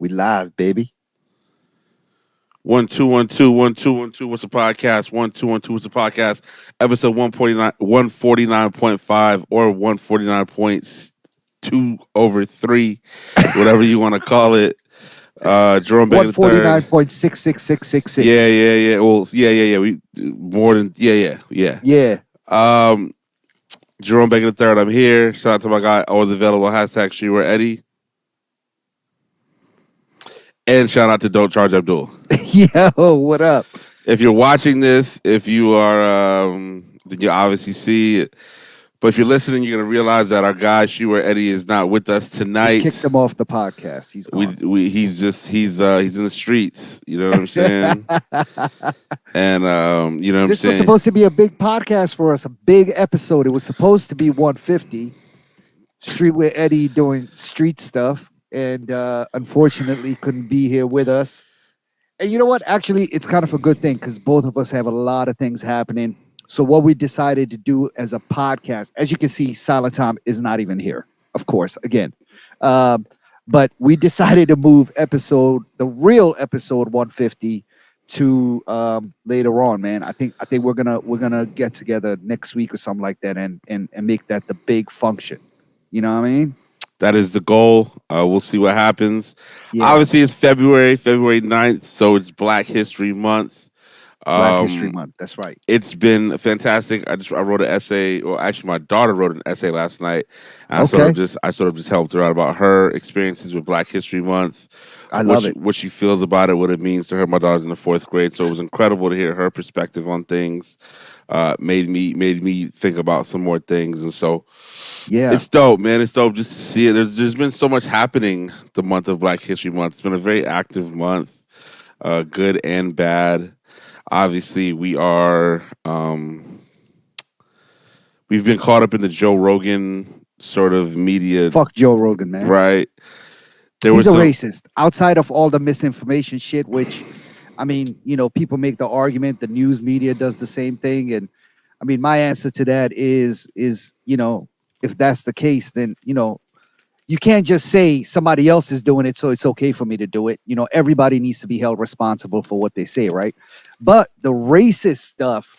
We live, baby. 1 2 1 2 1 2 1 2. What's the podcast? 1 2 1 2. What's the podcast? Episode 149.5 or 149.2/3, whatever you want to call it. Jerome Baker the third. 149.66666. Yeah. Well, yeah. We more than yeah. Yeah. Jerome Baker the third. I'm here. Shout out to my guy. Always available. Hashtag She Were Eddie. And shout out to Don't Charge Abdul. Yo, what up? If you're watching this, if you are, then you obviously see it. But if you're listening, you're gonna realize that our guy Shewer Eddie is not with us tonight. We kicked him off the podcast. He's gone. He's in the streets. You know what I'm saying? And you know what I'm saying. This was supposed to be a big podcast for us, a big episode. It was supposed to be 150. Street with Eddie doing street stuff, and unfortunately couldn't be here with us. And you know what? Actually, it's kind of a good thing because both of us have a lot of things happening. So what we decided to do as a podcast, as you can see, Silent Tom is not even here, of course, again. But we decided to move the real episode 150 to later on, man. I think we're gonna get together next week or something like that and make that the big function. You know what I mean? That is the goal. We'll see what happens. Yeah. Obviously, it's February 9th, so it's Black History Month. Black History Month. That's right. It's been fantastic. I wrote an essay, or actually, my daughter wrote an essay last night. And Okay. I sort of just helped her out about her experiences with Black History Month. I love it. What she feels about it, what it means to her. My daughter's in the 4th grade, so it was incredible to hear her perspective on things. Made me think about some more things, and so Yeah. it's dope, man. It's dope just to see it. There's been so much happening the month of Black History Month. It's been a very active month, good and bad. Obviously, we are we've been caught up in the Joe Rogan sort of media. Fuck Joe Rogan, man. Right. He's a racist. Outside of all the misinformation shit, which, I mean, you know, people make the argument, the news media does the same thing. And I mean, my answer to that is, you know, if that's the case, then, you know, you can't just say somebody else is doing it, so it's okay for me to do it. You know, everybody needs to be held responsible for what they say, right? But the racist stuff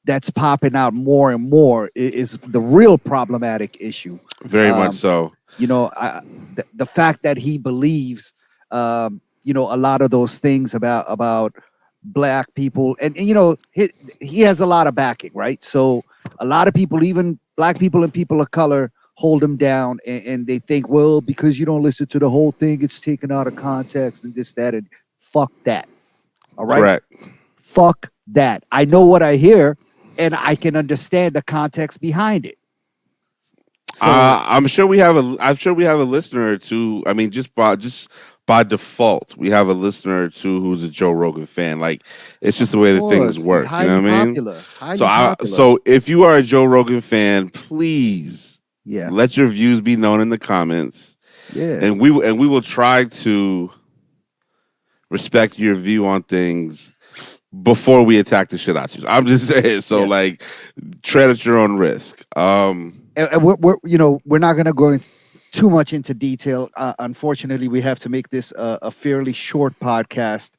that's popping out more and more is the real problematic issue. Very much so. You know, the fact that he believes, you know, a lot of those things about black people, and you know, he has a lot of backing, right? So a lot of people, even black people and people of color, hold him down, and they think, well, because you don't listen to the whole thing, it's taken out of context and this, that, and fuck that. All right. Correct. Fuck that. I know what I hear, and I can understand the context behind it. So, I'm sure we have a listener or two. I mean, just by default, we have a listener or two who's a Joe Rogan fan. Like, it's just the way that things work. You know what I mean? Popular. So if you are a Joe Rogan fan, please, yeah, let your views be known in the comments. Yeah, and we will try to respect your view on things before we attack the shit out you. I'm just saying. So like, tread at your own risk. And we're not going to go too much into detail. Unfortunately, we have to make this a fairly short podcast.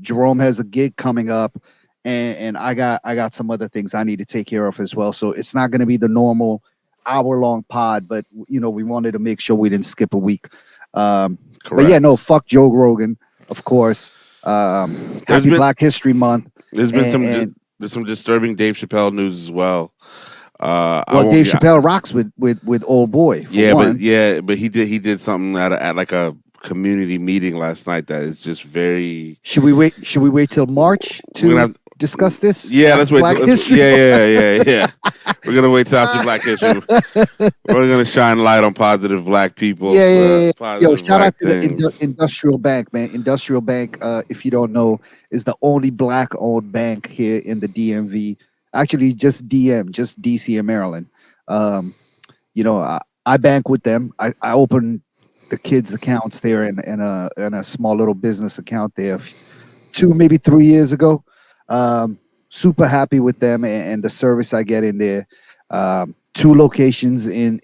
Jerome has a gig coming up, and I got some other things I need to take care of as well. So it's not going to be the normal hour-long pod, but you know, we wanted to make sure we didn't skip a week. But yeah, no, fuck Joe Rogan, of course. Happy Black History Month. There's been some disturbing Dave Chappelle news as well. Dave Chappelle rocks with Old Boy. But he did something at like a community meeting last night that is just very. Should we wait till March to discuss this? Yeah, let's wait. Black History. Yeah. We're gonna wait till after Black History. We're gonna shine light on positive Black people. Yeah. Yo, shout out to the Industrial Bank, man. Industrial Bank, if you don't know, is the only Black-owned bank here in the DMV. Actually, just DC and Maryland. You know, I bank with them. I opened the kids' accounts there and a small little business account there 2, maybe 3 years ago. Super happy with them and the service I get in there. 2 locations in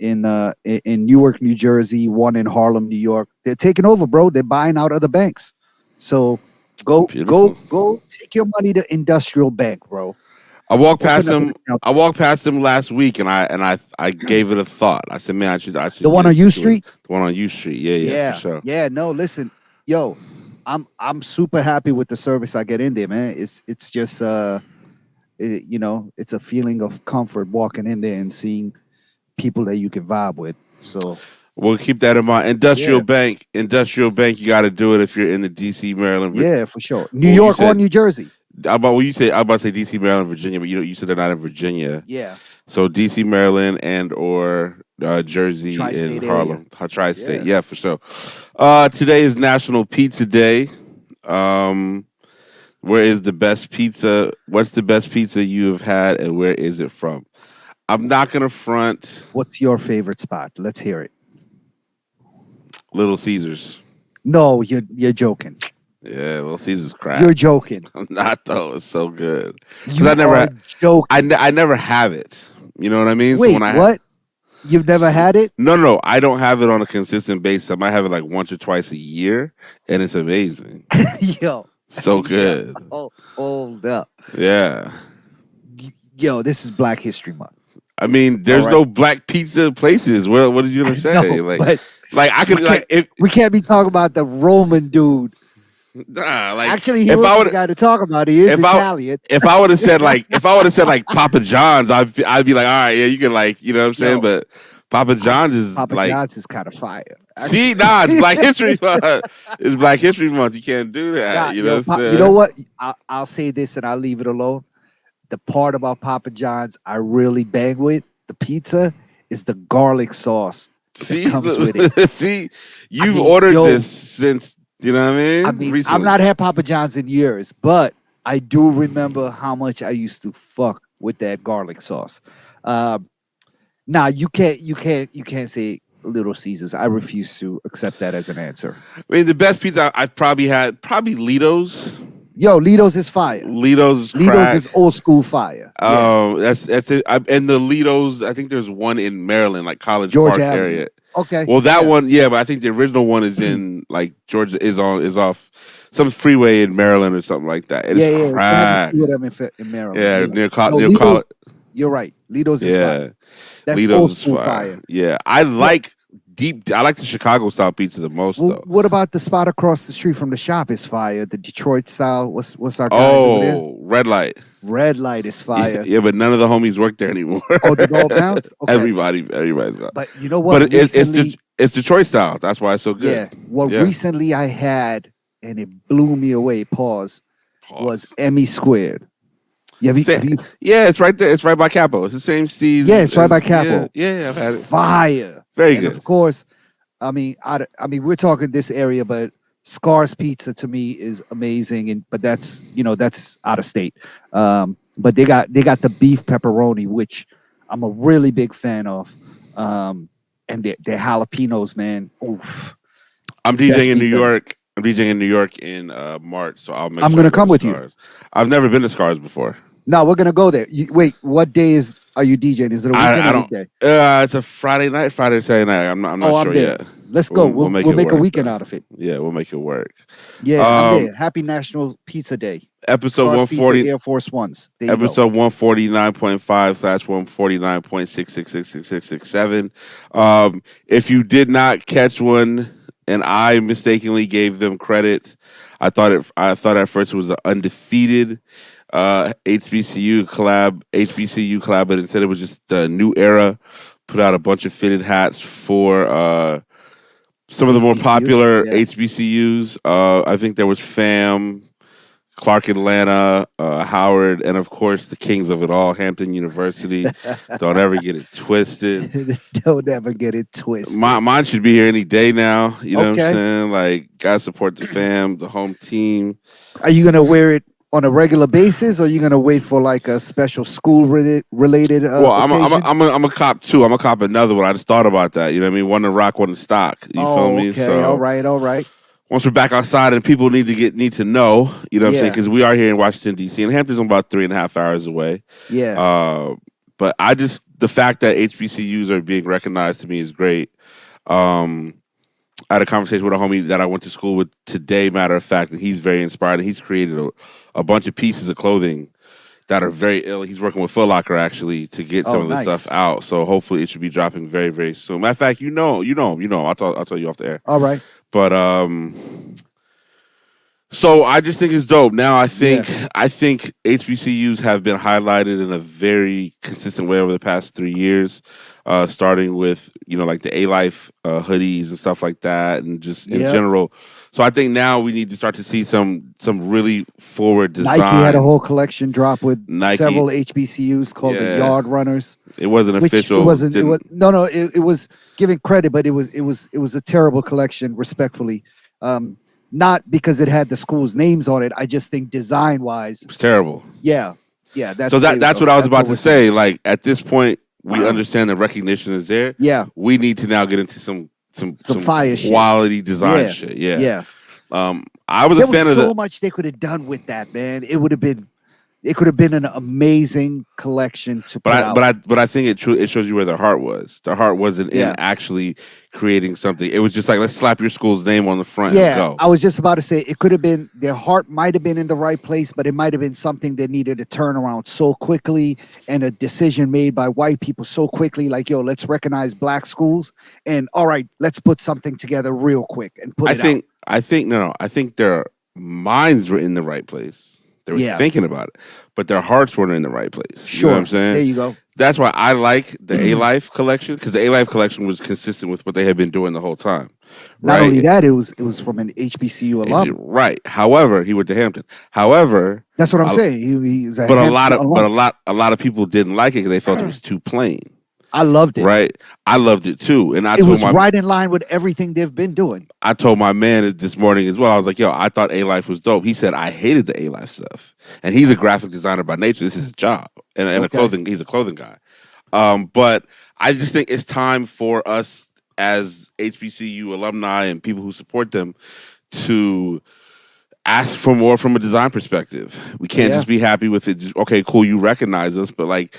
Newark, New Jersey, one in Harlem, New York. They're taking over, bro. They're buying out other banks. So Beautiful. go take your money to Industrial Bank, bro. I walked past Open up an him. account. I walked past him last week, and I gave it a thought. I said, man, I The should one get on it U situated. Street? The one on U Street. Yeah, yeah, for Yeah. sure. Yeah, no, listen. Yo, I'm super happy with the service I get in there, man. It's just it's a feeling of comfort walking in there and seeing people that you can vibe with. So, We'll keep that in mind. yeah. Industrial Bank. You got to do it if you're in the D.C., Maryland. Yeah, for sure. New Well, you York or said New Jersey. I about to say D.C., Maryland, Virginia, but you said they're not in Virginia. Yeah. So D.C., Maryland, and or Jersey and Tri-state area. Harlem, tri-state. Yeah. Yeah, for sure. Today is National Pizza Day. Where is the best pizza? What's the best pizza you have had, and where is it from? I'm not gonna front. What's your favorite spot? Let's hear it. Little Caesars. No, you're joking. Yeah, Little Caesars crap. You're joking. I'm not though. It's so good. You I never, are joking. I never have it. You know what I mean? Wait, so when I what? You've never had it? No, I don't have it on a consistent basis. I might have it like once or twice a year, and it's amazing. Yo. So good. Oh, hold up. Yeah. Yo, this is Black History Month. I mean, there's no black pizza places. What are you gonna say? No, but I could we can't be talking about the Roman dude. Nah, Actually, he was the guy to talk about. He is Italian. If I would have said like Papa John's, I'd be like, all right, yeah, you can you know what I'm saying, but Papa John's is Papa John's is kind of fire. See, it's Black History Month. It's Black History Month. You can't do that. You know what? I'll say this and I'll leave it alone. The part about Papa John's I really bang with the pizza is the garlic sauce that comes with it. See, you've ordered this since, you know what I mean? Recently. I've not had Papa John's in years, but I do remember how much I used to fuck with that garlic sauce. Now you can't say Little Caesars. I refuse to accept that as an answer. I mean, the best pizza I've probably had, Lido's. Yo, Lido's is fire. Lido's is old school fire. That's it. And the Lido's, I think there's one in Maryland, like College Georgia Park Avenue. area. Okay. Well, that one, yeah, but I think the original one is in like Georgia, is off some freeway in Maryland or something like that. It's crack. In Maryland. Yeah, near College. You're right. Lido's is fire. That's Lido's old school fire. Yeah, I like the Chicago style pizza the most though. What about the spot across the street from the shop is fire? The Detroit style. What's our guys over there? Red Light. Red Light is fire. Yeah, but none of the homies work there anymore. Oh, they all bounced? Okay. Everybody's gone. But you know what? But it's Detroit style. That's why it's so good. Yeah. Recently I had, and it blew me away. Pause. Was Emmy Squared. Yeah, it's right there. It's right by Capo. It's the same Steve's. Yeah, it's right by Capo. Yeah, I've had it. Fire. Very good. Of course, I mean, we're talking this area, but Scar's Pizza to me is amazing, but that's out of state. But they got the beef pepperoni, which I'm a really big fan of, and their jalapenos, man. Oof. I'm DJing in New York. in March, so I'm gonna come with you. I've never been to Scars before. No, we're gonna go there. Wait, what day are you DJing? Is it a weekend or weekday? It's a Friday night, Saturday night. I'm not sure yet. Let's go. We'll make a weekend out of it. Yeah, we'll make it work. Yeah, I'm there. Happy National Pizza Day. Episode 140. Air Force Ones. Episode 149.5/149.6666667. If you did not catch one, and I mistakenly gave them credit, I thought at first it was an undefeated HBCU collab, but instead it was just the New Era put out a bunch of fitted hats for some of the more popular HBCUs. I think there was FAM, Clark Atlanta, Howard, and of course the kings of it all, Hampton University. Don't ever get it twisted. Don't ever get it twisted. Mine should be here any day now. You know what I'm saying? Like, gotta support the fam, the home team. Are you gonna wear it on a regular basis, or are you gonna wait for like a special school related? Well, I'm a cop too. I'm a cop another one. I just thought about that. You know what I mean? One to rock, one to stock. You feel me? Okay. So, all right. Once we're back outside and people need to know, you know what I'm saying? Because we are here in Washington, D.C. and Hampton's about 3.5 hours away. Yeah. But the fact that HBCUs are being recognized to me is great. Um, I had a conversation with a homie that I went to school with today, matter of fact, and he's very inspired. And he's created a bunch of pieces of clothing that are very ill. He's working with Foot Locker actually to get some Oh, of the stuff nice. out. So hopefully it should be dropping very, very soon. Matter of fact, I'll tell you off the air. All right. But so I just think it's dope. Now Yeah. I think HBCUs have been highlighted in a very consistent way over the past 3 years, starting with like the A Life hoodies and stuff like that, and just in Yep. general. So I think now we need to start to see some really forward design. Nike had a whole collection drop with Nike, several HBCUs called the Yard Runners. It wasn't Which official. it wasn't. It was no. It was giving credit, but it was a terrible collection. Respectfully, not because it had the school's names on it. I just think design wise, It was terrible. yeah. That's That's what I was about to say. Like at this point, we understand the recognition is there. Yeah, we need to now get into some fire quality design Yeah. shit. Yeah. yeah. I was There a fan was of so much they could have done with that, man. It could have been an amazing collection to put out. But I think it shows you where their heart was. Their heart wasn't in actually creating something. It was just like, let's slap your school's name on the front and go. I was just about to say it could have been, their heart might have been in the right place, but it might have been something that needed a turnaround so quickly and a decision made by white people so quickly. Like, yo, let's recognize black schools and all right, let's put something together real quick and put it out. I think their minds were in the right place. They were thinking about it, but their hearts weren't in the right place. Sure. You know what I'm saying? There you go. That's why I like the A Life collection, because the A Life collection was consistent with what they had been doing the whole time. Not only that, it was from an HBCU alum. Right. However, he went to Hampton. However, that's what I'm saying. He's a a lot of people didn't like it because they felt it was too plain. I loved it. Right. I loved it too. And it was right in line with everything they've been doing. I told my man this morning as well. I was like, yo, I thought A Life was dope. He said, I hated the A Life stuff. And he's a graphic designer by nature. This is his job. And he's a clothing guy. But I just think it's time for us as HBCU alumni and people who support them to ask for more from a design perspective. We can't just be happy with it. Just, okay, cool, you recognize us, but like,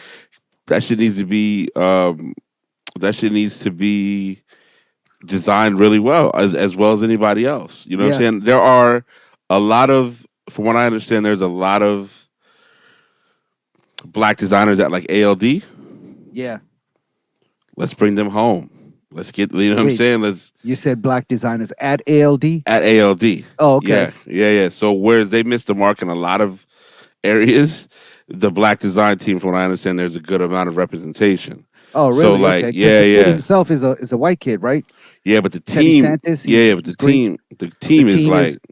that shit needs to be designed really well as anybody else. You know what I'm saying? There are a lot of, from what I understand, there's a lot of black designers at like ALD. Yeah. Let's bring them home. Let's get, what I'm saying? You said black designers at ALD? At ALD. Oh, okay. Yeah. So whereas they missed the mark in a lot of areas, the black design team, from what I understand, there's a good amount of representation. Oh, really? So like, the kid himself is a white kid, right? Yeah, but the team, the team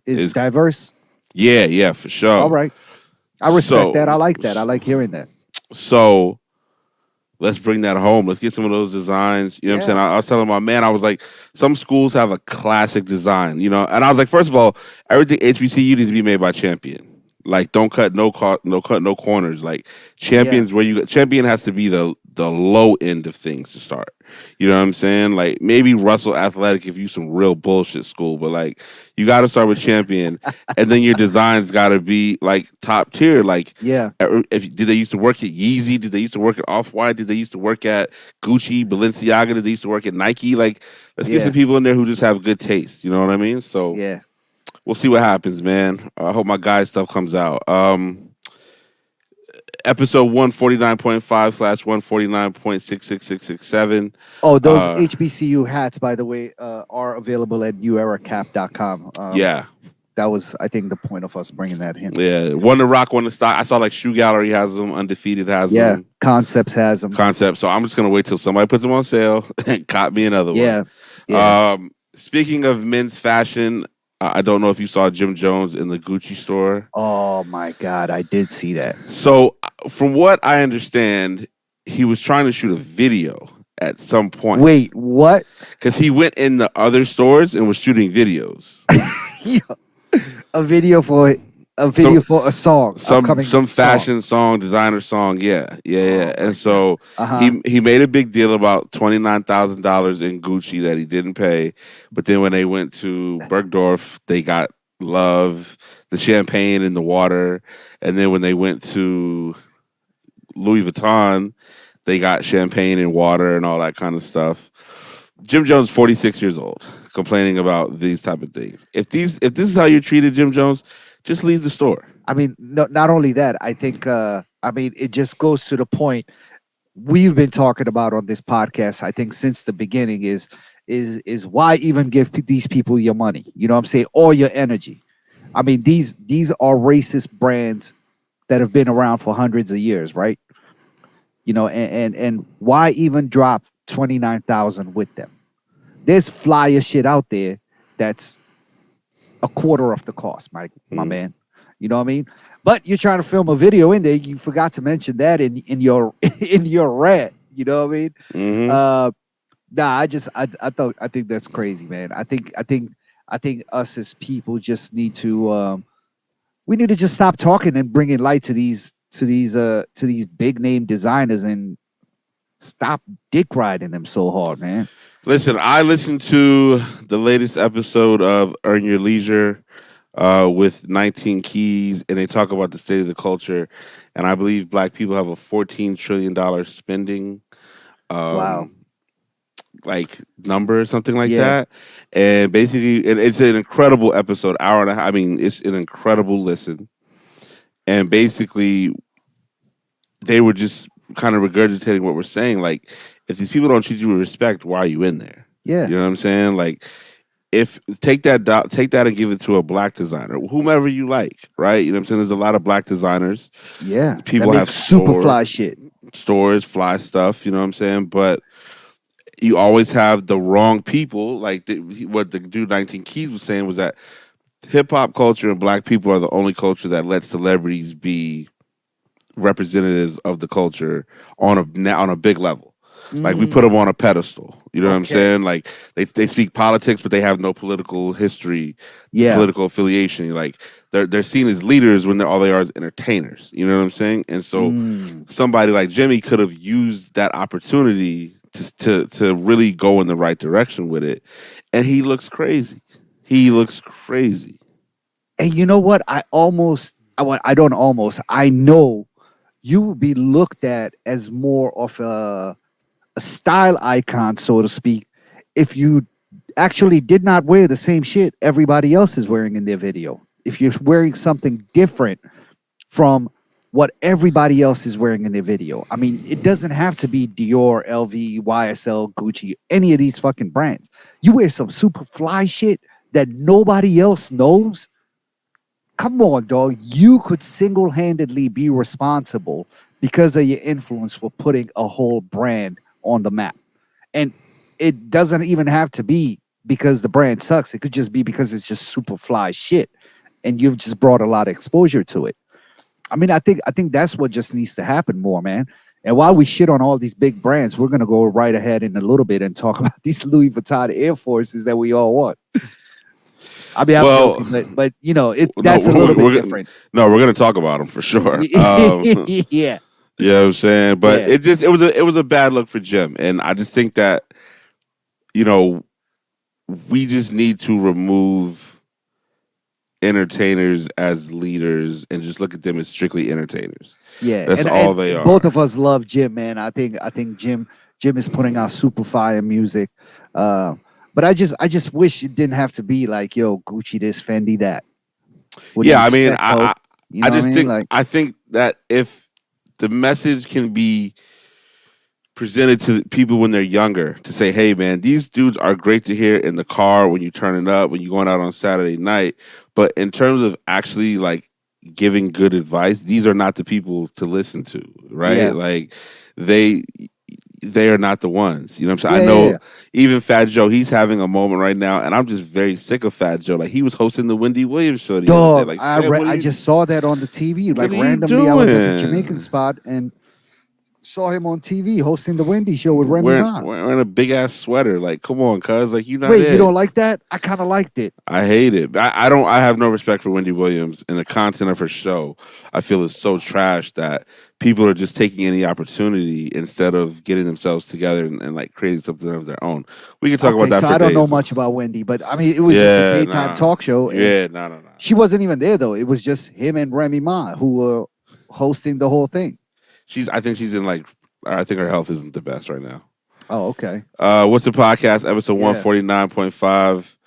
is diverse. Yeah, for sure. All right, I respect that. I like that. I like hearing that. So let's bring that home. Let's get some of those designs. You know what I'm saying? I was telling my man, I was like, some schools have a classic design, and I was like, first of all, everything HBCU needs to be made by Champion. Like, don't cut no corners. Like, Champion's Champion has to be the low end of things to start. You know what I'm saying? Like, maybe Russell Athletic if you some real bullshit school, but like, you got to start with Champion, and then your designs got to be like top tier. Like, did they used to work at Yeezy? Did they used to work at Off-White? Did they used to work at Gucci, Balenciaga? Did they used to work at Nike? Like, let's get some people in there who just have good taste. You know what I mean? So we'll see what happens, man. I hope my guy stuff comes out. Episode 149.5/149.66667. Oh, those HBCU hats, by the way, are available at neweracap.com. That was, I think, the point of us bringing that in. Yeah, one to rock, one to stock. I saw like Shoe Gallery has them, Undefeated has them. Yeah, Concepts has them. So I'm just going to wait till somebody puts them on sale and cop me another one. Yeah. Speaking of men's fashion, I don't know if you saw Jim Jones in the Gucci store. Oh, my God. I did see that. So from what I understand, he was trying to shoot a video at some point. Wait, what? Because he went in the other stores and was shooting videos. A video for a song. Some fashion song, designer song. Yeah. And so he made a big deal about $29,000 in Gucci that he didn't pay. But then when they went to Bergdorf, they got Love, the champagne in the water. And then when they went to Louis Vuitton, They got champagne and water and all that kind of stuff. Jim Jones, 46 years old, complaining about these type of things. If this is how you're treated, Jim Jones, just leave the store. I mean, no, not only that, I think, I mean, it just goes to the point we've been talking about on this podcast, I think, since the beginning is why even give these people your money? You know what I'm saying? All your energy. I mean, these are racist brands that have been around for hundreds of years, right? You know, and why even drop 29,000 with them? There's flyer shit out there that's a quarter of the cost, my Mm. man. You know what I mean? But you're trying to film a video in there. You forgot to mention that in your in your rant. You know what I mean? Mm-hmm. Nah, I think that's crazy, man. I think us as people just need to we need to just stop talking and bringing light to these big name designers and stop dick riding them so hard, man. Listen, I listened to the latest episode of Earn Your Leisure with 19 Keys, and they talk about the state of the culture. And I believe black people have a $14 trillion spending Wow. um, like number or something like Yeah. that. And basically, it's an incredible episode, hour and a half. I mean, it's an incredible listen. And basically, they were just kind of regurgitating what we're saying. Like, if these people don't treat you with respect, why are you in there? Yeah. You know what I'm saying? Like, if take that and give it to a black designer, whomever you like, right? You know what I'm saying? There's a lot of black designers. Yeah. People That have makes super fly shit. stores, fly stuff. You know what I'm saying? But you always have the wrong people. Like what the dude 19 Keys was saying was that hip hop culture and black people are the only culture that lets celebrities be representatives of the culture on a big level. Like we put them on a pedestal. You know what I'm Okay. saying? Like they speak politics, but they have no political history, Yeah. political affiliation. Like they're seen as leaders when all they are is entertainers. You know what I'm saying? And so somebody like Jimmy could have used that opportunity to really go in the right direction with it, and he looks crazy. He looks crazy. And you know what? I don't almost. I know you will be looked at as more of a style icon, so to speak, if you actually did not wear the same shit everybody else is wearing in their video. If you're wearing something different from what everybody else is wearing in their video. I mean, it doesn't have to be Dior, LV, YSL, Gucci, any of these fucking brands. You wear some super fly shit that nobody else knows. Come on, dog. You could single-handedly be responsible because of your influence for putting a whole brand on the map. And it doesn't even have to be because the brand sucks. It could just be because it's just super fly shit. And you've just brought a lot of exposure to it. I mean, I think that's what just needs to happen more, man. And while we shit on all these big brands, we're gonna go right ahead in a little bit and talk about these Louis Vuitton Air Forces that we all want. I mean, I'm Well, joking, but you know, that's a little bit different. No, we're gonna talk about him for sure. Yeah, You know what I'm saying? But yeah, it was a bad look for Jim. And I just think that, you know, we just need to remove entertainers as leaders and just look at them as strictly entertainers. yeah. That's all they are. Both of us love Jim, man. I think Jim is putting out super fire music. But I just wish it didn't have to be like, yo, Gucci this, Fendi that. With Yeah, the I mean, respect, though. You know I what I just mean? think Like, I think that if the message can be presented to people when they're younger to say, hey man, these dudes are great to hear in the car when you're turning up, when you're going out on Saturday night. But in terms of actually like giving good advice, these are not the people to listen to, right? yeah, Like they they are not the ones. You know what I'm saying? yeah, I yeah, know yeah. even Fat Joe, he's having a moment right now, and I'm just very sick of Fat Joe. Like he was hosting the Wendy Williams show the other day. Dog, Like, Fat, I just saw that on the TV. what Like are you randomly, I was at the doing? Jamaican spot and saw him on TV hosting the Wendy show with Remy Ma. Wearing a big ass sweater. Like, come on, cuz. Like, you not Wait, you it. don't like that? I kind of liked it. I hate it. I don't. I have no respect for Wendy Williams and the content of her show. I feel is so trash that people are just taking any opportunity instead of getting themselves together and like creating something of their own. We can talk about Okay, that so for I don't know days. much about Wendy, but I mean, it was just a Yeah, daytime nah. talk show, and Yeah, no. she wasn't even there though. It was just him and Remy Ma who were hosting the whole thing. I think she's in like I think her health isn't the best right now. Oh, okay. What's the podcast? Episode Yeah. 149.5.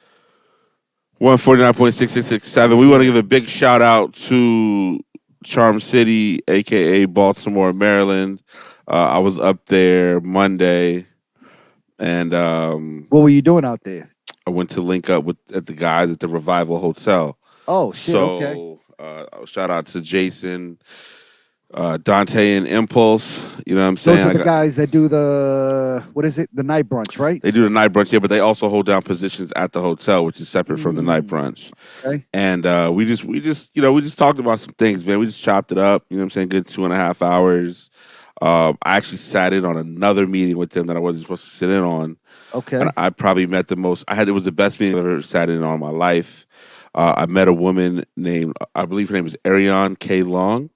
149.6667. We want to give a big shout out to Charm City, aka Baltimore, Maryland. I was up there Monday, and What were you doing out there? I went to link up with at the guys at the Revival Hotel. Oh shit. Okay. So shout out to Jason, Dante, and Impulse. You know what I'm saying? Those are the guys that do the what is it? The night brunch, right? They do the night brunch, yeah, but they also hold down positions at the hotel, which is separate from the night brunch. Okay. And we just talked about some things, man. We just chopped it up. You know what I'm saying? Good 2.5 hours. I actually sat in on another meeting with them that I wasn't supposed to sit in on. Okay. And I probably met the most. It was the best meeting I've ever sat in on in my life. I met a woman named, I believe her name is Ariane K. Long,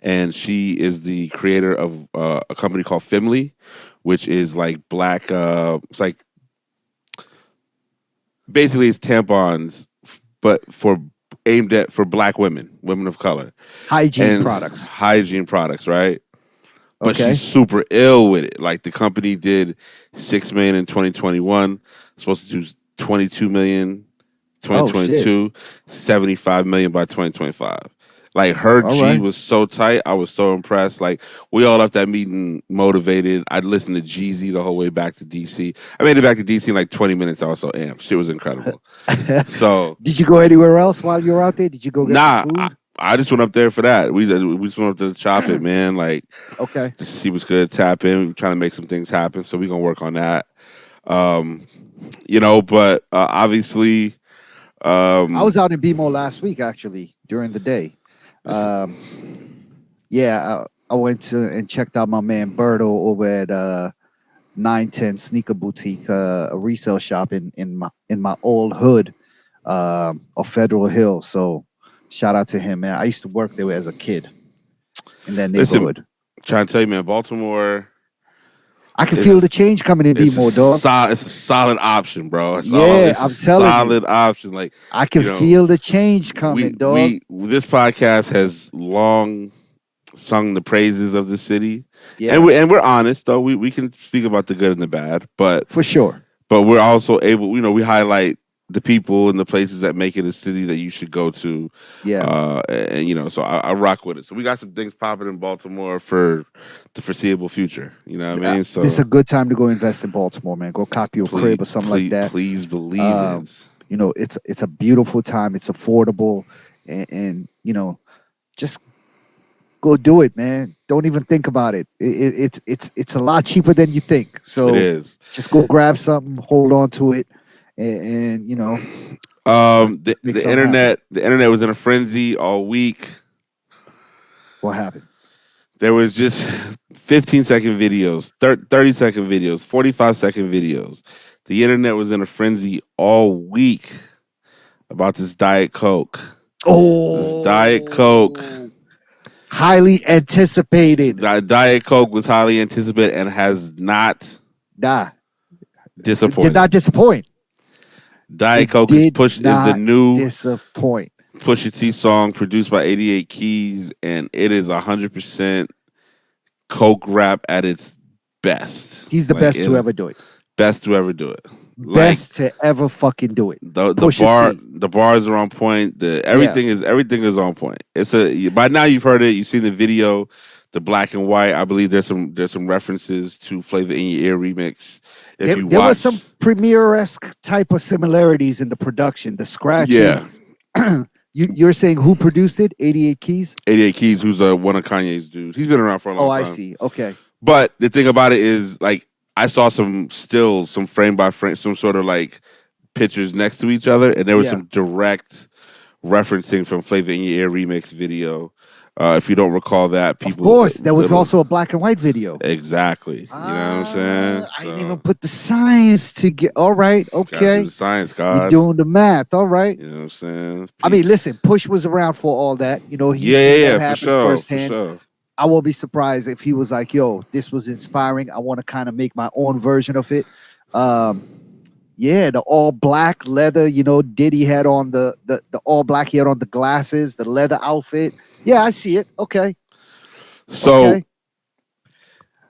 and she is the creator of a company called Fimley, which is like black. It's like basically it's tampons, but aimed at for black women of color, Hygiene products, right? But Okay. she's super ill with it. Like the company did 6 million in 2021, supposed to do 22 million 2022, 75 million by 2025. Like her G was so tight. I was so impressed. Like we all left that meeting motivated. I'd listened to Jeezy the whole way back to DC. I made it back to DC in like 20 minutes. I was so amped. Shit was incredible. So did you go anywhere else while you were out there? Did you go get some food? I just went up there for that. We just went up there to chop it, man. Like, okay, just to see what's good, tap in. We're trying to make some things happen, so we're gonna work on that. But obviously, I was out in BMO last week actually during the day. I went to and checked out my man Berto over at 910 Sneaker Boutique, a resale shop in my old hood of Federal Hill. So shout out to him, man. I used to work there as a kid in that neighborhood. Listen, trying to tell you, man, Baltimore. I can feel the change coming in BMO, dog. It's a solid option, bro. I'm telling you, solid option. Like I can feel the change coming, dog. This podcast has long sung the praises of the city, yeah, and we're honest though. We can speak about the good and the bad, but for sure. But we're also able, we highlight the people and the places that make it a city that you should go to. Yeah. So I rock with it. So we got some things popping in Baltimore for the foreseeable future. You know what I mean? So this is a good time to go invest in Baltimore, man. Go copy a crib or something like that. Please believe it. It's a beautiful time. It's affordable, and just go do it, man. Don't even think about it. It's a lot cheaper than you think. So it is. Just go grab something, hold on to it. And the internet was in a frenzy all week. What happened? There was just 15-second videos, 30-second videos, 45-second videos. The internet was in a frenzy all week about this Diet Coke. This Diet Coke. Highly anticipated. Diet Coke was highly anticipated and has not disappointed. Did not disappoint. Diet Coke is the new disappoint. Pusha T song produced by 88 Keys, and it is 100% Coke rap at its best. He's the best to ever do it. Best to ever do it. Best to ever fucking do it. The bars are on point. Everything is on point. By now you've heard it. You've seen the video, the black and white. I believe there's some references to Flavor in Your Ear remix. There was some Premiere-esque type of similarities in the production, the scratching. Yeah. You're saying who produced it? 88 Keys? 88 Keys, who's one of Kanye's dudes. He's been around for a long time. Oh, I see. Okay. But the thing about it is, like, I saw some stills, some frame by frame, some sort of like pictures next to each other, and there was some direct referencing from Flavor in Your Ear remix video. If you don't recall that, people. Of course, there was also a black and white video. Exactly. You know what I'm saying? I didn't even put the science to get. All right, okay. Do the science, God. You're doing the math. All right. You know what I'm saying? I mean, listen, Push was around for all that. He's seen that happen firsthand. For sure. I won't be surprised if he was like, "Yo, this was inspiring. I want to kind of make my own version of it." The all black leather. Diddy had on the all black. He had on the glasses, the leather outfit. Yeah, I see it. Okay. So,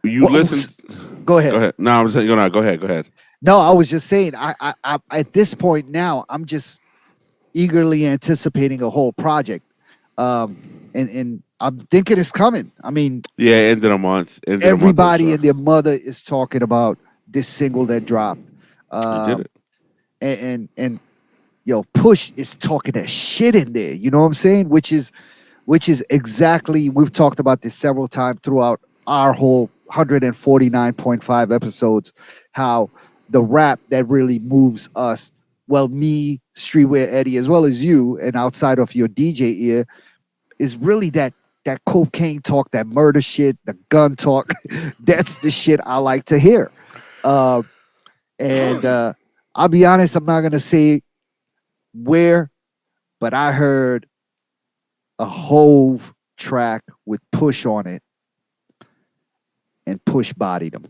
you What, listen. go Go ahead. ahead. No, I'm saying, go ahead. Go ahead. No, I was just saying. I at this point now, I'm just eagerly anticipating a whole project, um, and I'm thinking it's coming. I mean, Yeah, end of the month. End of the month, I'm everybody sure. and their mother is talking about this single that dropped, You did um, it. and yo, Push is talking that shit in there. You know what I'm saying? Which is exactly, we've talked about this several times throughout our whole 149.5 episodes, how the rap that really moves us, well, me, Streetwear Eddie, as well as you, and outside of your DJ ear, is really that cocaine talk, that murder shit, the gun talk. That's the shit I like to hear. Uh, and I'll be honest, I'm not gonna say where, but I heard a Hove track with Push on it, and Push bodied him.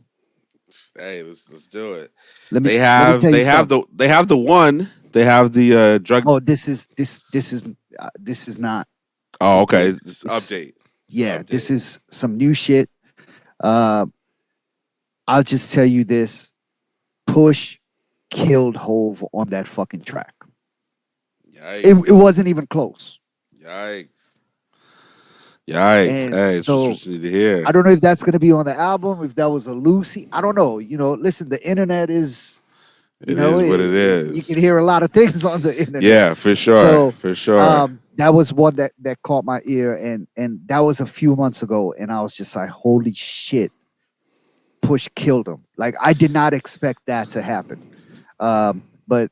Hey, let's do it. Let me They let me have tell you they have something. the one. They have the drug. Oh, this is not Oh, what okay. they. It's It's update. It's yeah. This update. is some new shit. Uh, I'll just tell you this: Push killed Hove on that fucking track. It Yikes! wasn't even close. Yikes! Yikes! And Hey, it's just so what you need to hear. I don't know if that's gonna be on the album. If that was a Lucy, I don't know. Listen, the internet is. It is what it You can is. hear a lot of things on the internet. Yeah, for sure, So for sure. that was one that caught my ear, and that was a few months ago, and I was just like, holy shit, Push killed him. Like, I did not expect that to happen. But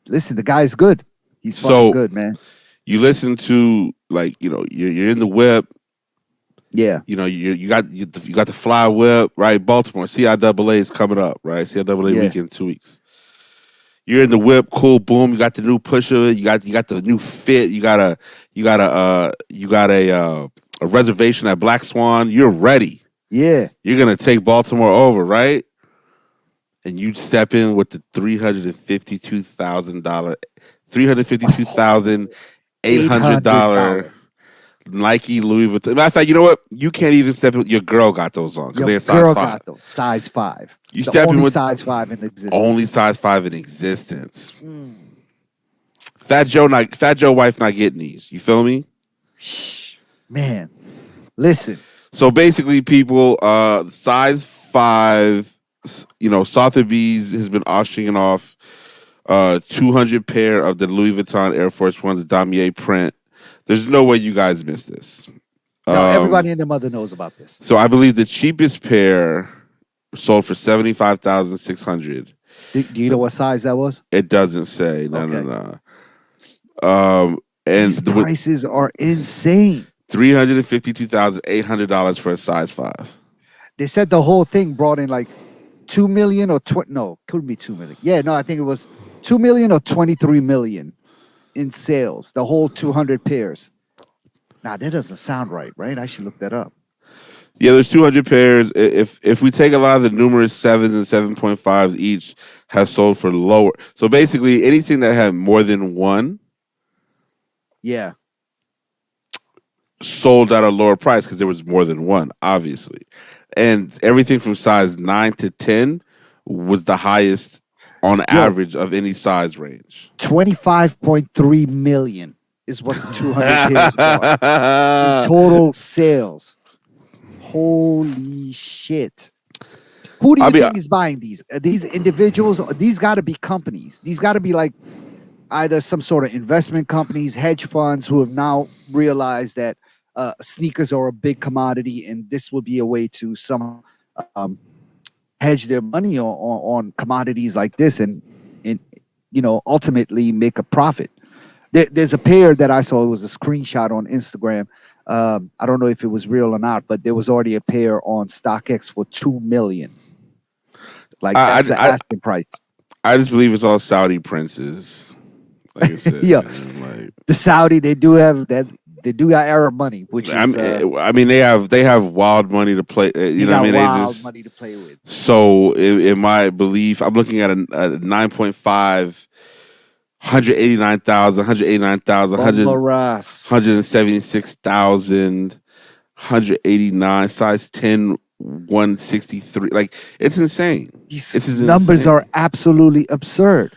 listen, the guy's good. He's fucking So good, man. you listen to, like, you're in the whip. Yeah, You got the fly whip, right? Baltimore CIAA is coming up, right? CIAA yeah, weekend in 2 weeks. You're in the whip, cool, boom. You got the new pusher. You got the new fit. You got a reservation at Black Swan. You're ready. yeah. You're gonna take Baltimore over, right? And you step in with the $352,800 $800. Nike Louis Vuitton. Matter of fact, you know what? You can't even step in. Your girl got those on because Your they're size girl five. got those size 5, You the step in only with size 5 in only existence. size five in existence. Mm. Fat Joe wife not getting these. You feel me? Shh, man. Listen, So basically, people, size five, Sotheby's has been auctioning off 200 pair of the Louis Vuitton Air Force Ones, the Damier print. There's no way you guys missed this. no, Um, everybody and their mother knows about this. so I believe the cheapest pair sold for 75,600. Do you know what size that was? It doesn't say. No, no, Okay. no. Um, These and with prices are insane. $352,800 for a size five. They said the whole thing brought in like 2 million or no, could be 2 million. Yeah, no, I think it was 2 million or 23 million in sales, the whole 200 pairs. Now, that doesn't sound right? I should look that up. Yeah, there's 200 pairs. If we take a lot of the numerous 7s and 7.5s each have sold for lower. So basically, anything that had more than one Yeah. sold at a lower price because there was more than one, obviously. And everything from size 9 to 10 was the highest on Yo, average of any size range. 25.3 million is what the 200 pairs brought in total sales. Holy shit. Who do I'll you be think is buying these? Are these individuals? These got to be companies. These got to be like either some sort of investment companies, hedge funds who have now realized that sneakers are a big commodity, and this would be a way to um, hedge their money on commodities like this, and ultimately make a profit. There's a pair that I saw. It was a screenshot on Instagram. I don't know if it was real or not, but there was already a pair on StockX for 2 million. Like, I, that's the I asking price. I just believe it's all Saudi princes. Like I said, Yeah, man. Like the Saudi, they do have that. They do got Arab money, which is I mean, they have wild money to play. You they know what got I mean? They wild just money to play with. so in my belief, I'm looking at a 9.5, 189,000, 189,000, Bumba Ross. 176,000, 189 size 10 163. Like it's insane. These This is numbers are insane. absolutely absurd.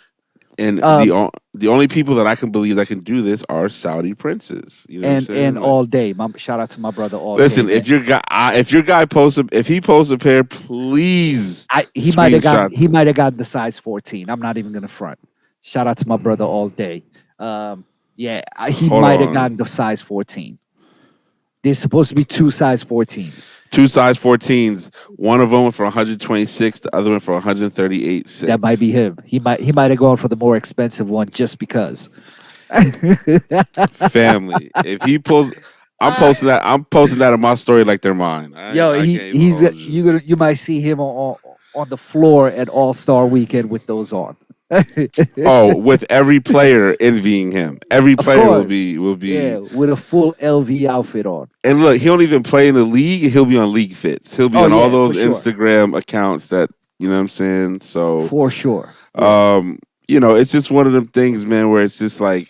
And Um, the only people that I can believe that can do this are Saudi princes. You know what I'm and saying? Like, all day. Shout out to my brother all day, listen, man. if your guy posts if he posts a pair, please screenshot. He might have gotten the size 14. I'm not even gonna front. Shout out to my brother all day. Yeah, he Hold might have on, gotten the size 14. There's supposed to be two size 14s. two size 14s. One of them went for 126. The other one for 138 That might six. be him. He might have gone for the more expensive one just because. Family. If he pulls, I'm posting that. I'm posting that in my story like they're mine. Yo, I can't even hold you. you might see him on the floor at All Star Weekend with those on. Oh, with every player envying him. Every Of player course, will yeah, be. with a full LV outfit on. And look, he don't even play in the league. He'll be on League Fits. He'll be Oh on all yeah, for those sure, Instagram accounts that you know what I'm saying. So, for sure. Yeah, um, it's just one of them things, man, where it's just like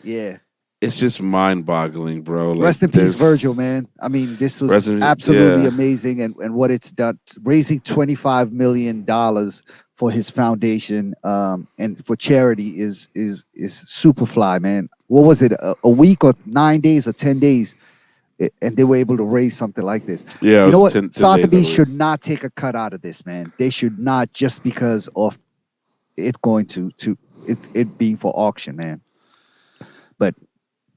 yeah. it's just mind boggling, bro. Like Rest in peace, there's Virgil, man. I mean, this was resident, absolutely yeah, amazing, and what it's done, raising $25 million for his foundation, and for charity is super fly, man. What was it? A week or 9 days or 10 days, and they were able to raise something like this. yeah. It You know was what? 10 days, I Sotheby's believe. should not take a cut out of this, man. They should not, just because of it going to it being for auction, man. But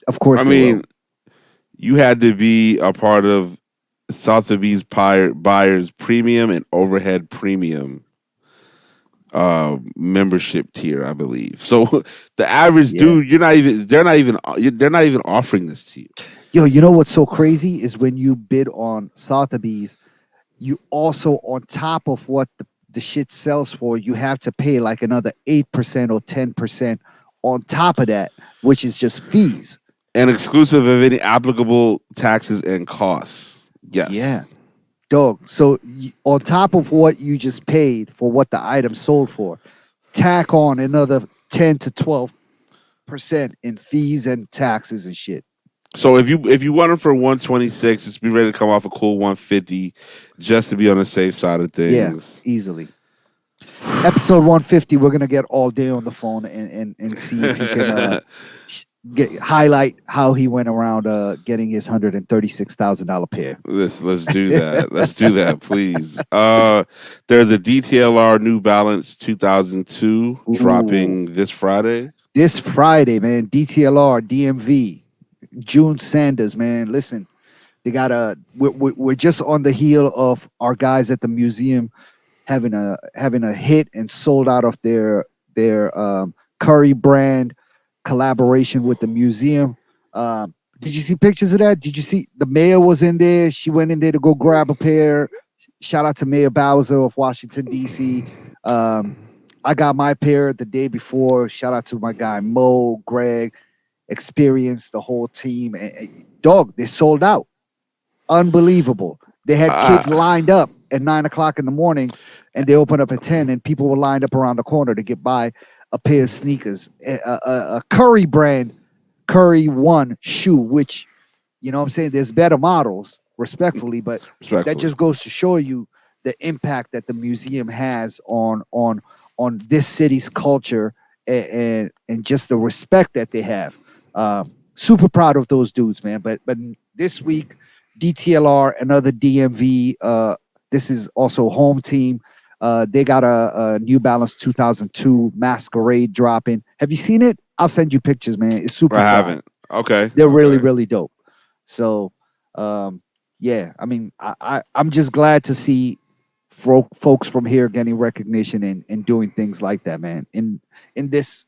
of I course they will. mean, you had to be a part of Sotheby's buyers premium and overhead premium membership tier, I believe. So the average Yeah. dude, they're not even offering this to you. Yo, you know what's so crazy is when you bid on Sotheby's, you also, on top of what the shit sells for, you have to pay like another 8% or 10% on top of that, which is just fees. And exclusive of any applicable taxes and costs. Yes. Yeah. Dog. So on top of what you just paid for what the item sold for, tack on another 10 to 12% in fees and taxes and shit. So if you want them for 126, just be ready to come off a cool 150 just to be on the safe side of Yeah, things. easily. Episode 150, we're gonna get all day on the phone and see if he can highlight how he went around getting his $136,000 pair. Let's do that. Let's do that, please. There's a DTLR New Balance 2002 Ooh, dropping this Friday. this Friday, man. DTLR, DMV, June Sanders, man. Listen, they got we're just on the heel of our guys at the museum having a hit and sold out of their Curry brand collaboration with the museum. Did you see pictures of that? Did you see the mayor was in there? She went in there to go grab a pair. Shout out to Mayor Bowser of Washington D.C. I got my pair the day before. Shout out to my guy Mo, Greg, Experience, the whole team. Dog, they sold out. Unbelievable. They had Uh, kids lined up at 9 o'clock in the morning, and they opened up at 10, and people were lined up around the corner to get by a pair of sneakers, a Curry brand Curry One shoe, which, you know what I'm saying, there's better models, respectfully, but that respectfully. just goes to show you the impact that the museum has on this city's culture, and just the respect that they have. Super proud of those dudes, man. But this week, DTLR, another DMV. This is also home team. They got a New Balance 2002 Masquerade dropping. Have you seen it? I'll send you pictures, man. It's super I fly. haven't. Okay. They're really, Okay. really dope. So, yeah, I mean, I'm just glad to see folks from here getting recognition and doing things like that, man. In this,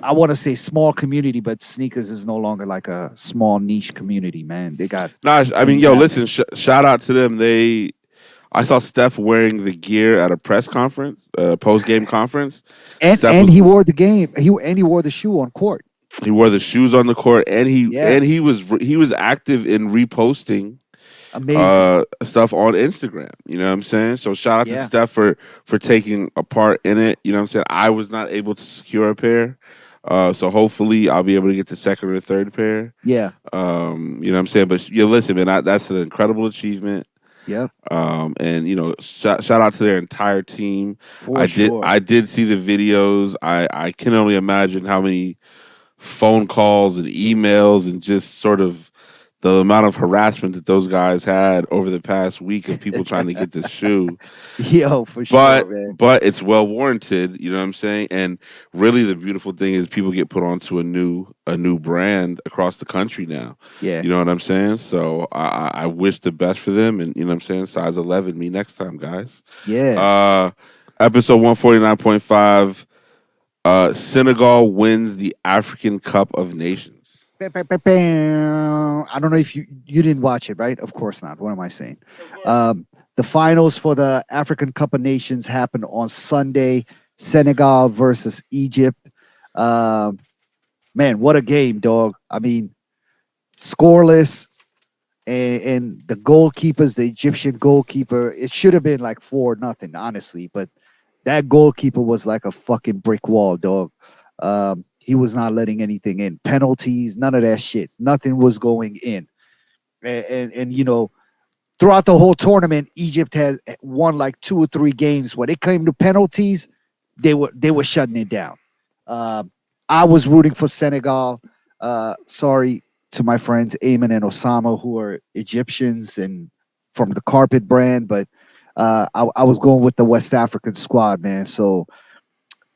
I want to say small community, but sneakers is no longer like a small niche community, man. They got No, I mean, things yo, happening. listen, shout out to them. I saw Steph wearing the gear at a press conference, post game conference. Steph And was he wore the game. He wore the shoe on court. he wore the shoes on the court, and Yeah, he was active in reposting amazing. stuff on Instagram. You know what I'm saying? So shout out to Yeah, Steph for taking a part in it. You know what I'm saying? I was not able to secure a pair. So hopefully I'll be able to get the second or third pair. yeah. You know what I'm saying? But yeah, listen, man, that's an incredible achievement. Yep. And shout out to their entire team. For sure. I did see the videos. I can only imagine how many phone calls and emails and just sort of the amount of harassment that those guys had over the past week of people trying to get this shoe. Yo, for sure, but man. but it's well warranted, you know what I'm saying? And really the beautiful thing is people get put onto a new brand across the country now. Yeah. You know what I'm saying? So I wish the best for them, and you know what I'm saying, size 11 me next time, guys. Yeah. uh Episode 149.5. Senegal wins the African Cup of Nations. I don't know if you didn't watch it, right? Of course not. What am I saying? The finals for the African Cup of Nations happened on Sunday. Senegal versus Egypt. Um, Man, what a game, dog! I mean, scoreless, and the goalkeepers, the Egyptian goalkeeper, it should have been like 4-0, honestly, but that goalkeeper was like a fucking brick wall, dog. He was not letting anything in. Penalties, none of that shit. Nothing was going in. And throughout the whole tournament, Egypt has won like 2 or 3 games. When it came to penalties, they were shutting it down. Um, I was rooting for Senegal. Sorry to my friends Ayman and Osama, who are Egyptians and from the carpet brand, but I was going with the West African squad, man. So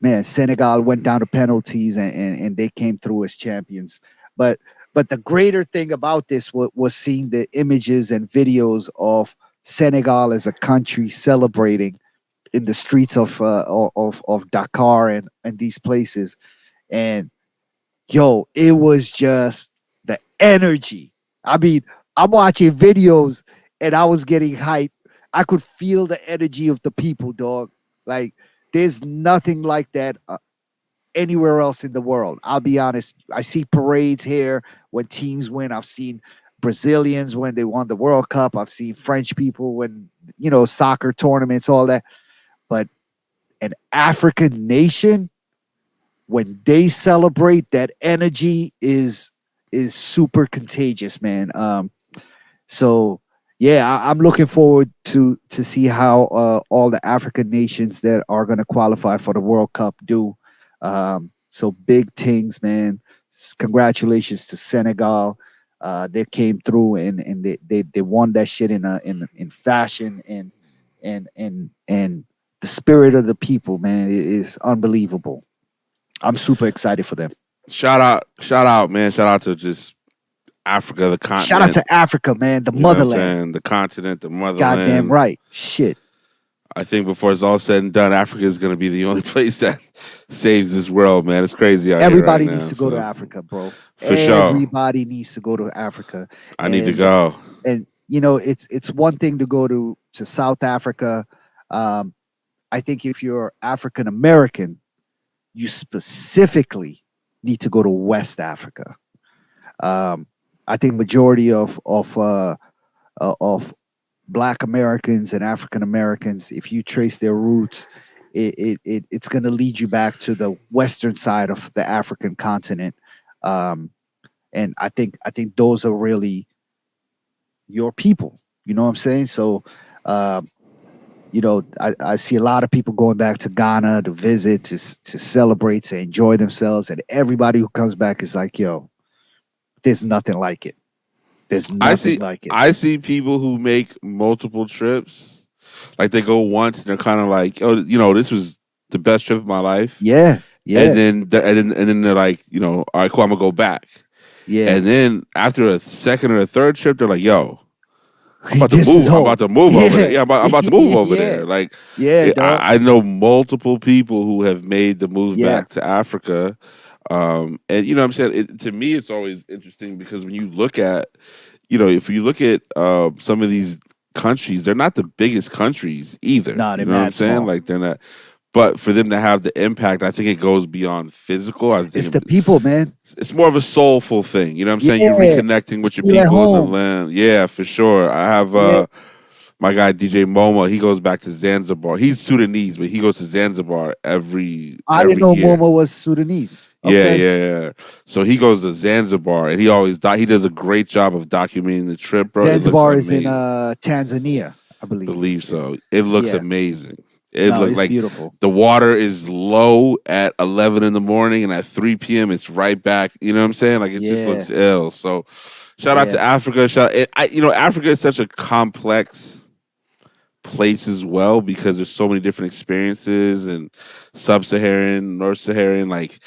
man, Senegal went down to penalties and they came through as champions. But but the greater thing about this was seeing the images and videos of Senegal as a country celebrating in the streets of Dakar and these places. And yo, it was just the energy. I mean, I'm watching videos and I was getting hyped. I could feel the energy of the people, dog. Like there's nothing like that anywhere else in the world. I'll be honest. I see parades here when teams win. I've seen Brazilians when they won the World Cup. I've seen French people when, soccer tournaments, all that. But an African nation, when they celebrate, that energy is super contagious, man. So yeah, I'm looking forward to see how all the African nations that are going to qualify for the World Cup do. So big things, man. Congratulations to Senegal. They came through and they won that shit in fashion and the spirit of the people, man, is unbelievable. I'm super excited for them. Shout out, man. Shout out to just Africa, the Shout out continent. to Africa, man, the You know what I'm motherland. saying? The continent, the Goddamn motherland. right. Shit. I think before it's all said and done, Africa is going to be the only place that saves this world, man. It's crazy out here right Everybody needs now. to go to So Africa, bro. for sure, Everybody needs to go to Africa. I need to And go. and it's one thing to go to South Africa. Um, I think if you're African American, you specifically need to go to West Africa. Um, I think majority of Black Americans and African Americans, if you trace their roots, it's going to lead you back to the western side of the African continent. Um, and I think those are really your people. You know what I'm saying? So, um, I see a lot of people going back to Ghana to visit, to celebrate, to enjoy themselves, and everybody who comes back is like, "Yo, there's nothing like it. There's I nothing see. like it." I see people who make multiple trips. Like they go once and they're kind of like, oh, this was the best trip of my life. Yeah, And yeah, then they're like, all right, cool, I'm gonna go back. yeah. And then after a second or a third trip, they're like, yo, I'm about to This is move. I'm about home. to move over there. Yeah, Yeah, I'm about to move over yeah, there. Like, yeah, dog. I know multiple people who have made the move Yeah, back to Africa. And you know what I'm saying? To me, it's always interesting because when you look at, if you look at some of these countries, they're not the biggest countries either. nah, You they're know what I'm mad saying? small. Like they're not. But for them to have the impact, I think it goes beyond physical. I It's think the people, man. it's more of a soulful thing. You know what I'm saying? You're Yeah, reconnecting with your feel at people in the home. land. Yeah, for sure. I have Yeah, my guy DJ Momo. He goes back to Zanzibar. He's Sudanese, but he goes to Zanzibar every I didn't every know year. Momo was Sudanese. Yeah, Okay, yeah, yeah. So he goes to Zanzibar, and he always he does a great job of documenting the trip, bro. It looks Zanzibar is in amazing. Tanzania. I believe. Believe so. It looks Yeah. amazing. It No, looked it's like beautiful. the water is low at 11 in the morning, and at 3 p.m. it's right back. You know what I'm saying? Like it just Yeah. looks ill. So shout out to Yeah. Africa. Africa is such a complex place as well because there's so many different experiences and sub-Saharan, North Saharan. Like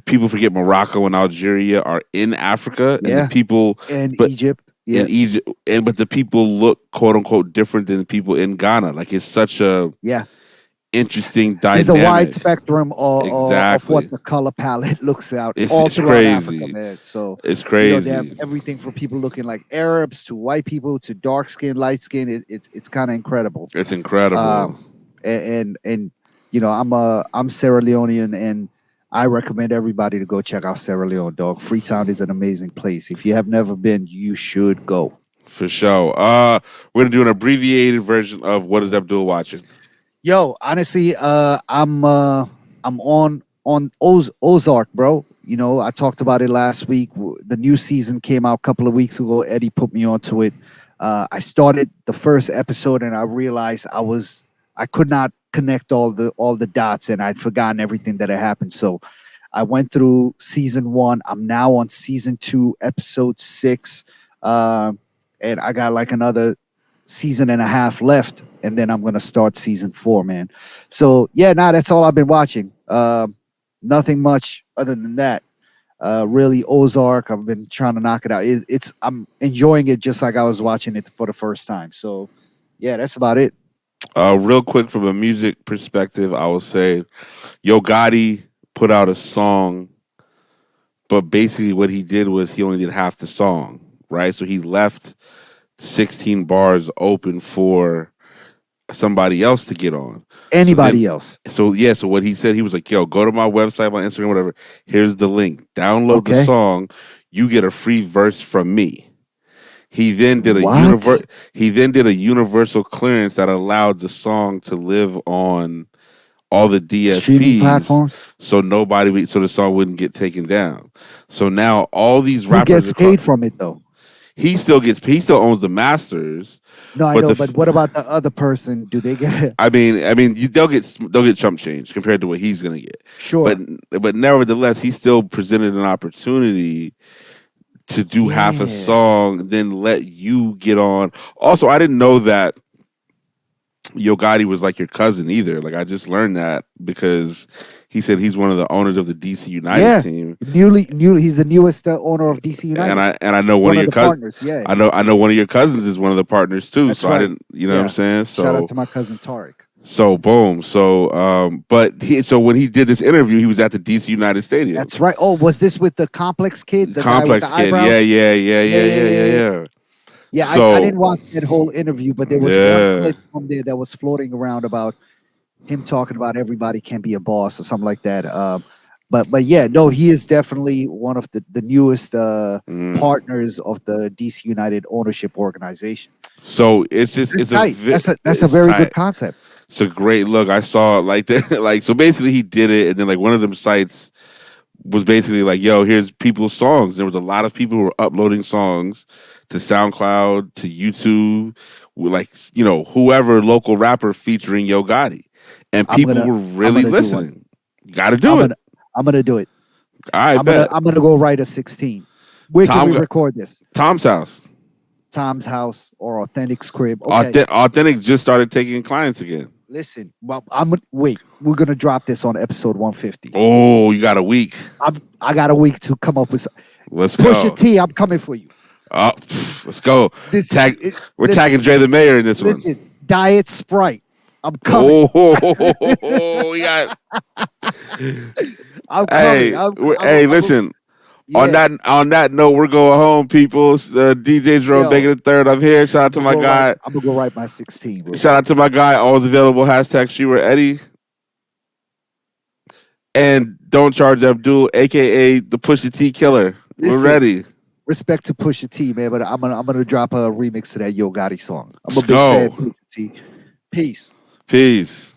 people forget Morocco and Algeria are in Africa, and the Yeah. people, And but Egypt. in Yeah. Egypt, but the people look quote unquote different than the people in Ghana. Like it's such a Yeah. interesting There's a wide dynamic. spectrum of what Exactly. the color palette looks out It's all it's throughout Africa, crazy. man. So, It's they have crazy. everything from people looking like Arabs to white people to dark skin, light skin. It's kind of incredible. It's incredible. Um, and I'm Sierra Leonean, and I recommend everybody to go check out Sierra Leone, dog. Freetown is an amazing place. If you have never been, you should go. For sure. We're gonna do an abbreviated version of what is Abdul watching. Yo, honestly, I'm on Ozark, bro. I talked about it last week. The new season came out a couple of weeks ago. Eddie put me onto it. I started the first episode and I realized I could not connect all the dots, and I'd forgotten everything that had happened. So I went through season one. I'm now on season two, episode 6. And I got like another season and a half left, and then I'm gonna start season 4, man. So yeah, that's all I've been watching. Nothing much other than that. Really, Ozark. I've been trying to knock it out. I'm enjoying it just like I was watching it for the first time. So yeah, that's about it. Real quick from a music perspective, I will say Yo Gotti put out a song, but basically what he did was he only did half the song, right? So he left 16 bars open for somebody else to get on. So then, Anybody else? so what he said, he was like, "Yo, go to my website, my Instagram, whatever. Here's the link. Download the Okay. song. You get a free verse from me." He then did a What? universal clearance that allowed the song to live on all the Streaming DSPs, platforms? so the song wouldn't get taken down. So now all these Who rappers gets across, paid from it though? he still owns the masters, No, I but know, but what about the other person? Do they get they'll get chump change compared to what he's gonna get. But sure? but nevertheless, he still presented an opportunity to do half a Yeah. song, then let you get on. Also, I didn't know that Yo Gotti was like your cousin either. Like I just learned that because he said he's one of the owners of the DC United Yeah. team, Newly, he's the newest owner of DC and United. I know one One of of your the cousins. partners. Yeah. I know one of your cousins is one of the partners too. That's So I right. didn't, you know what I'm Yeah. saying? Shout out So to my cousin Tariq. so boom. So so when he did this interview, he was at the DC United Stadium. That's right. Oh, was this with the complex kid, the guy with the Complex kid. Yeah, eyebrows? yeah, yeah, Yeah, yeah, yeah, yeah, yeah, yeah, yeah. yeah. Yeah, I So didn't watch that whole interview, but there was one yeah. clip from there that was floating around about him talking about everybody can be a boss or something like that. But yeah, no, he is definitely one of the newest Mm. partners of the DC United ownership organization. So it's just That's it's a tight. That's a it's very good tight. concept. It's a great look. I saw it like that. Like so basically he did it, and then like one of them sites was basically like, yo, here's people's songs. There was a lot of people who were uploading songs to SoundCloud, to YouTube, with like, whoever local rapper featuring Yo Gotti. And I'm people gonna were I'm really gonna do one. listening. Gotta do I'm it. gonna I'm gonna do it. I bet. I'm gonna go write a 16. Where can Tom we got record this? Tom's house. Tom's house or Authentic's crib? Okay. Authentic just started taking clients again. Listen, well, wait. We're gonna drop this on episode 150. Oh, you got a week. I got a week to come up with. Let's Pusha go. T, I'm coming for you. Let's go. This is Tag. it, We're listen, tagging Dre the Mayor in this one. listen. Diet Sprite, I'm coming. Oh, we got. I'm coming. Hey, listen. On Yeah, that note, we're going home, people. DJ Jerome yo, Bacon the third. I'm here. Shout out to my guy. I'm gonna go write my 16. Real Shout out to my guy. Always available. Hashtag Shira Eddie. And don't charge Abdul, aka the Pusha T Killer. We're Listen, ready. respect to Pusha T, man, but I'm gonna drop a remix to that Yo Gotti song. I'm a Let's big fan of go. Pusha T. Peace. Peace.